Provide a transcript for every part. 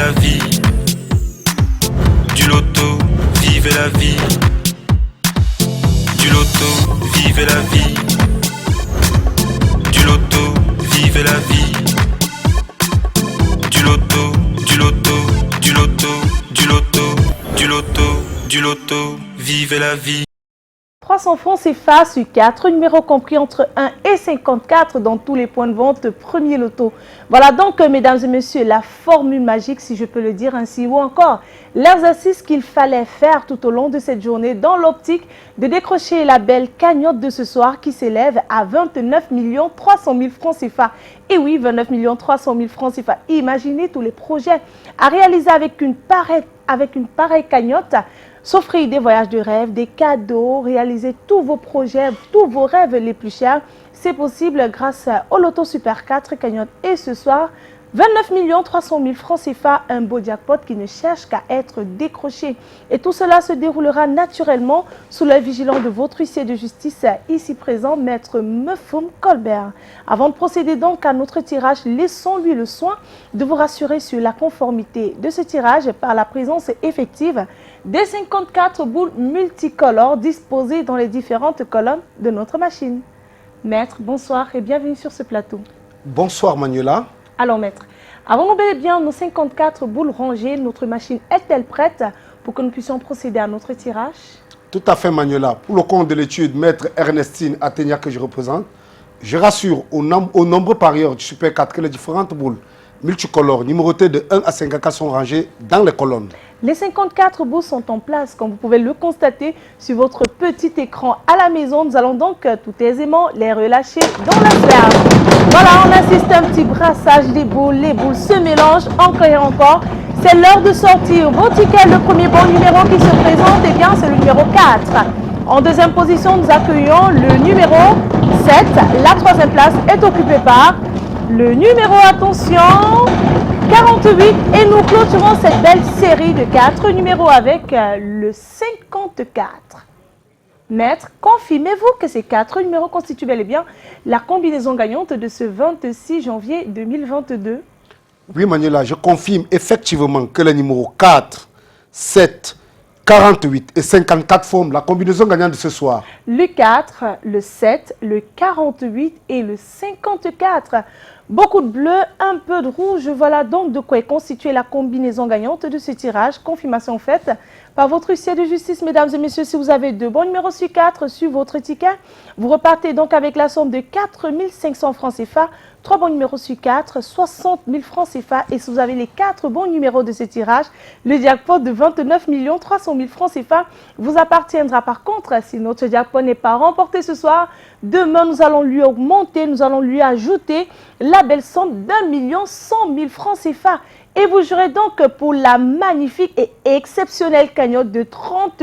la vie. Du loto, vivez la vie. Du loto, vivez la vie. Du loto, vivez la vie. Du loto, du loto, du loto, du loto, du loto, du loto, vivez la vie. 300 francs CFA sur 4 numéros compris entre 1 et 54 dans tous les points de vente premier loto. Voilà donc, mesdames et messieurs, la formule magique, si je peux le dire ainsi, ou encore l'exercice qu'il fallait faire tout au long de cette journée dans l'optique de décrocher la belle cagnotte de ce soir qui s'élève à 29 300 000 francs CFA. Et oui, 29 300 000 francs CFA. Imaginez tous les projets à réaliser avec une pareille cagnotte. S'offrir des voyages de rêve, des cadeaux, réaliser tous vos projets, tous vos rêves les plus chers. C'est possible grâce au Loto Super 4 cagnotte. Et ce soir, 29 300 000 francs CFA, un beau jackpot qui ne cherche qu'à être décroché. Et tout cela se déroulera naturellement sous l'œil vigilant de votre huissier de justice ici présent, Maître Mefum Colbert. Avant de procéder donc à notre tirage, laissons-lui le soin de vous rassurer sur la conformité de ce tirage par la présence effective des 54 boules multicolores disposées dans les différentes colonnes de notre machine. Maître, bonsoir et bienvenue sur ce plateau. Bonsoir Manuela. Alors maître, avons-nous bel et bien nos 54 boules rangées? Notre machine est-elle prête pour que nous puissions procéder à notre tirage? Tout à fait Manuela. Pour le compte de l'étude, maître Ernestine Atenia que je représente, je rassure aux nombreux parieurs du Super 4 que les différentes boules multicolores numérotées de 1 à 54 sont rangées dans les colonnes. Les 54 boules sont en place, comme vous pouvez le constater sur votre petit écran à la maison. Nous allons donc tout aisément les relâcher dans la sphère. Voilà, on assiste à un petit brassage des boules. Les boules se mélangent encore et encore. C'est l'heure de sortir vos tickets. Le premier bon numéro qui se présente, eh bien, c'est le numéro 4. En deuxième position, nous accueillons le numéro 7. La troisième place est occupée par le numéro, attention, 48. Et nous clôturons cette belle série de 4 numéros avec le 54. Maître, confirmez-vous que ces 4 numéros constituent bel et bien la combinaison gagnante de ce 26 janvier 2022? Oui Manuela, je confirme effectivement que les numéros 4, 7, 48 et 54 forment la combinaison gagnante de ce soir. Le 4, le 7, le 48 et le 54. Beaucoup de bleu, un peu de rouge. Voilà donc de quoi est constituée la combinaison gagnante de ce tirage. Confirmation faite par votre huissier de justice, mesdames et messieurs. Si vous avez 2 bons numéros sur 4 sur votre ticket, vous repartez donc avec la somme de 4 500 francs CFA. 3 bons numéros sur 4, 60 000 francs CFA. Et si vous avez les 4 bons numéros de ce tirage, le jackpot de 29 300 000 francs CFA vous appartiendra. Par contre, si notre jackpot n'est pas remporté ce soir, demain nous allons lui augmenter, nous allons lui ajouter la belle somme d'1 100 000 francs CFA. Et vous jouerez donc pour la magnifique et exceptionnelle cagnotte de 30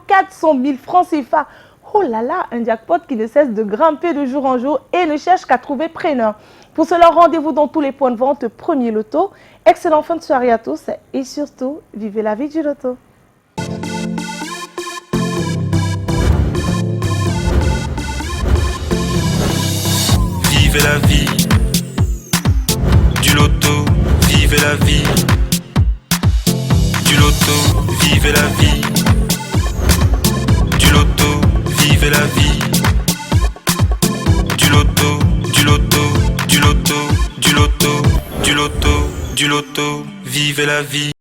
400 000 francs CFA. Oh là là, un jackpot qui ne cesse de grimper de jour en jour et ne cherche qu'à trouver preneur. Pour cela, rendez-vous dans tous les points de vente premier loto. Excellente fin de soirée à tous et surtout, vivez la vie du loto. Vivez la vie. Du loto, vivez la vie. Du loto, vivez la vie. Du loto, vivez la vie. Du loto, du loto, du loto, du loto, du loto, du loto, vivez la vie.